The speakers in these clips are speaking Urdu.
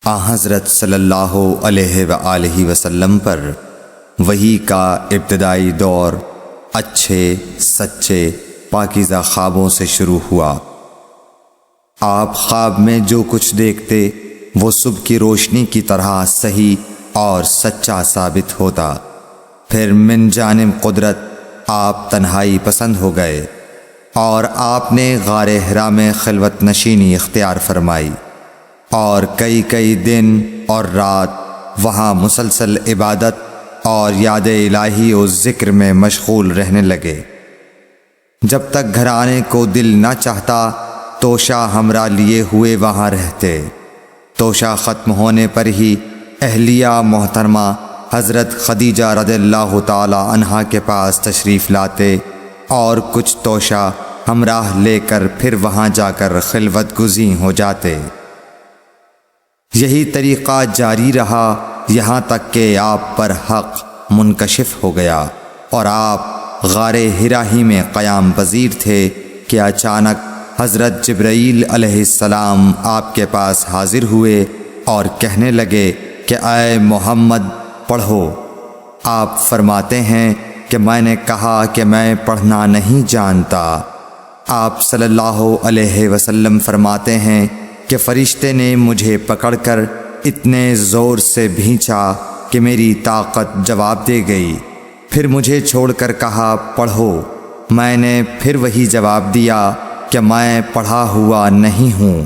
حضرت صلی اللہ علیہ وآلہ وسلم پر وحی کا ابتدائی دور اچھے سچے پاکیزہ خوابوں سے شروع ہوا۔ آپ خواب میں جو کچھ دیکھتے وہ صبح کی روشنی کی طرح صحیح اور سچا ثابت ہوتا۔ پھر من جانب قدرت آپ تنہائی پسند ہو گئے اور آپ نے غار حرا میں خلوت نشینی اختیار فرمائی اور کئی دن اور رات وہاں مسلسل عبادت اور یاد الہی و ذکر میں مشغول رہنے لگے۔ جب تک گھر آنے کو دل نہ چاہتا توشہ ہمراہ لیے ہوئے وہاں رہتے۔ توشہ ختم ہونے پر ہی اہلیہ محترمہ حضرت خدیجہ رضی اللہ تعالی عنہا کے پاس تشریف لاتے اور کچھ توشہ ہمراہ لے کر پھر وہاں جا کر خلوت گزین ہو جاتے۔ یہی طریقہ جاری رہا یہاں تک کہ آپ پر حق منکشف ہو گیا اور آپ غار حرا ہی میں قیام پذیر تھے کہ اچانک حضرت جبرائیل علیہ السلام آپ کے پاس حاضر ہوئے اور کہنے لگے کہ اے محمد پڑھو۔ آپ فرماتے ہیں کہ میں نے کہا کہ میں پڑھنا نہیں جانتا۔ آپ صلی اللہ علیہ وسلم فرماتے ہیں کہ فرشتے نے مجھے پکڑ کر اتنے زور سے بھینچا کہ میری طاقت جواب دے گئی۔ پھر مجھے چھوڑ کر کہا پڑھو۔ میں نے پھر وہی جواب دیا کہ میں پڑھا ہوا نہیں ہوں۔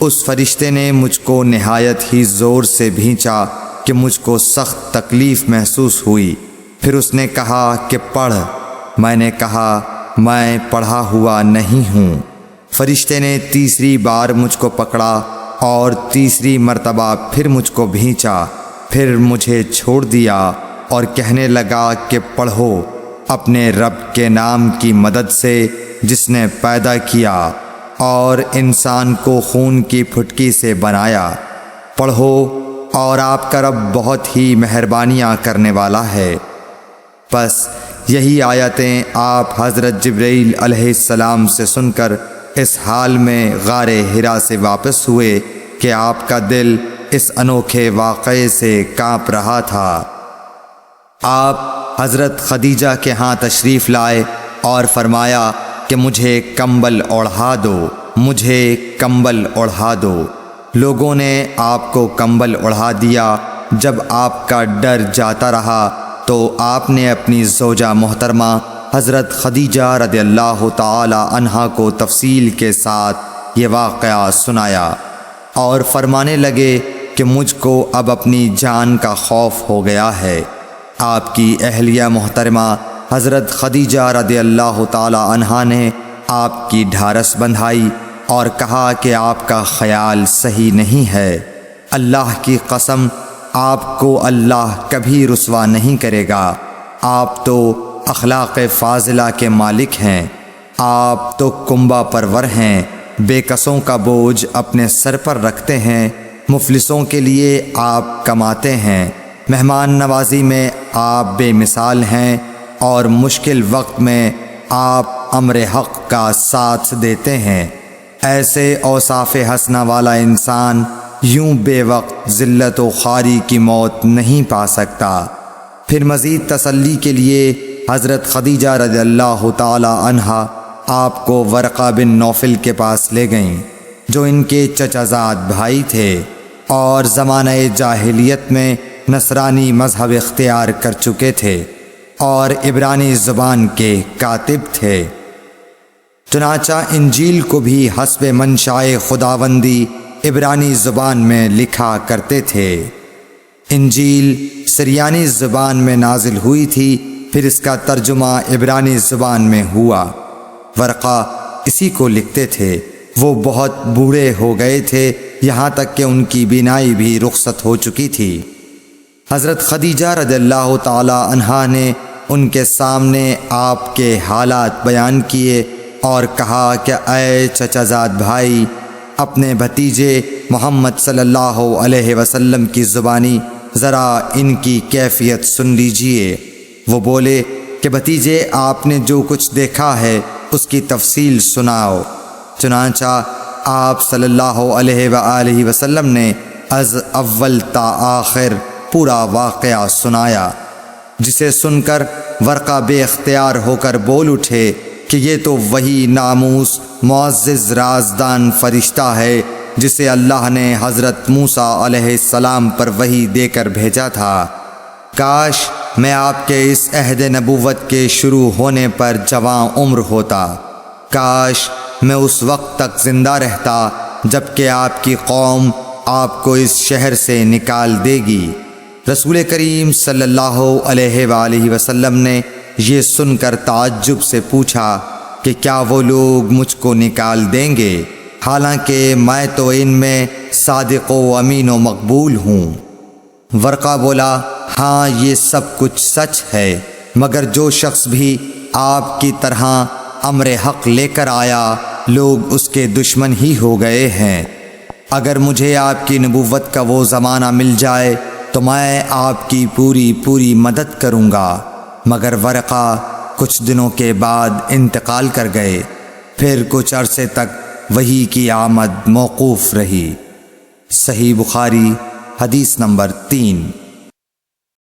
اس فرشتے نے مجھ کو نہایت ہی زور سے بھینچا کہ مجھ کو سخت تکلیف محسوس ہوئی۔ پھر اس نے کہا کہ پڑھ۔ میں نے کہا میں پڑھا ہوا نہیں ہوں۔ فرشتے نے تیسری بار مجھ کو پکڑا اور تیسری مرتبہ پھر مجھ کو بھینچا۔ پھر مجھے چھوڑ دیا اور کہنے لگا کہ پڑھو اپنے رب کے نام کی مدد سے جس نے پیدا کیا اور انسان کو خون کی پھٹکی سے بنایا۔ پڑھو اور آپ کا رب بہت ہی مہربانیاں کرنے والا ہے۔ پس یہی آیتیں آپ حضرت جبرائیل علیہ السلام سے سن کر اس حال میں غار حرا سے واپس ہوئے کہ آپ کا دل اس انوکھے واقعے سے کانپ رہا تھا۔ آپ حضرت خدیجہ کے ہاں تشریف لائے اور فرمایا کہ مجھے کمبل اوڑھا دو، مجھے کمبل اوڑھا دو۔ لوگوں نے آپ کو کمبل اوڑھا دیا۔ جب آپ کا ڈر جاتا رہا تو آپ نے اپنی زوجہ محترمہ حضرت خدیجہ رضی اللہ تعالی عنہا کو تفصیل کے ساتھ یہ واقعہ سنایا اور فرمانے لگے کہ مجھ کو اب اپنی جان کا خوف ہو گیا ہے۔ آپ کی اہلیہ محترمہ حضرت خدیجہ رضی اللہ تعالی عنہا نے آپ کی ڈھارس بندھائی اور کہا کہ آپ کا خیال صحیح نہیں ہے۔ اللہ کی قسم آپ کو اللہ کبھی رسوا نہیں کرے گا۔ آپ تو اخلاق فاضلہ کے مالک ہیں۔ آپ تو کنبہ پرور ہیں، بے کسوں کا بوجھ اپنے سر پر رکھتے ہیں، مفلسوں کے لیے آپ کماتے ہیں، مہمان نوازی میں آپ بے مثال ہیں اور مشکل وقت میں آپ امر حق کا ساتھ دیتے ہیں۔ ایسے اوصاف حسنہ والا انسان یوں بے وقت ذلت و خواری کی موت نہیں پا سکتا۔ پھر مزید تسلی کے لیے حضرت خدیجہ رضی اللہ تعالی عنہا آپ کو ورقہ بن نوفل کے پاس لے گئیں جو ان کے چچا زاد بھائی تھے اور زمانہ جاہلیت میں نصرانی مذہب اختیار کر چکے تھے اور عبرانی زبان کے کاتب تھے۔ چنانچہ انجیل کو بھی حسب منشائے خداوندی عبرانی زبان میں لکھا کرتے تھے۔ انجیل سریانی زبان میں نازل ہوئی تھی، پھر اس کا ترجمہ عبرانی زبان میں ہوا۔ ورقہ اسی کو لکھتے تھے۔ وہ بہت بوڑھے ہو گئے تھے، یہاں تک کہ ان کی بینائی بھی رخصت ہو چکی تھی۔ حضرت خدیجہ رضی اللہ تعالی عنہا نے ان کے سامنے آپ کے حالات بیان کیے اور کہا کہ اے چچا زاد بھائی، اپنے بھتیجے محمد صلی اللہ علیہ وسلم کی زبانی ذرا ان کی کیفیت سن لیجئے۔ وہ بولے کہ بھتیجے آپ نے جو کچھ دیکھا ہے اس کی تفصیل سناؤ۔ چنانچہ آپ صلی اللہ علیہ وآلہ وسلم نے از اول تا آخر پورا واقعہ سنایا، جسے سن کر ورقہ بے اختیار ہو کر بول اٹھے کہ یہ تو وہی ناموس معزز رازدان فرشتہ ہے جسے اللہ نے حضرت موسیٰ علیہ السلام پر وحی دے کر بھیجا تھا۔ کاش میں آپ کے اس عہد نبوت کے شروع ہونے پر جوان عمر ہوتا، کاش میں اس وقت تک زندہ رہتا جب کہ آپ کی قوم آپ کو اس شہر سے نکال دے گی۔ رسول کریم صلی اللہ علیہ وآلہ وسلم نے یہ سن کر تعجب سے پوچھا کہ کیا وہ لوگ مجھ کو نکال دیں گے، حالانکہ میں تو ان میں صادق و امین و مقبول ہوں۔ ورقہ بولا، ہاں یہ سب کچھ سچ ہے، مگر جو شخص بھی آپ کی طرح امر حق لے کر آیا لوگ اس کے دشمن ہی ہو گئے ہیں۔ اگر مجھے آپ کی نبوت کا وہ زمانہ مل جائے تو میں آپ کی پوری مدد کروں گا، مگر ورقہ کچھ دنوں کے بعد انتقال کر گئے، پھر کچھ عرصے تک وحی کی آمد موقوف رہی۔ صحیح بخاری حدیث نمبر 3۔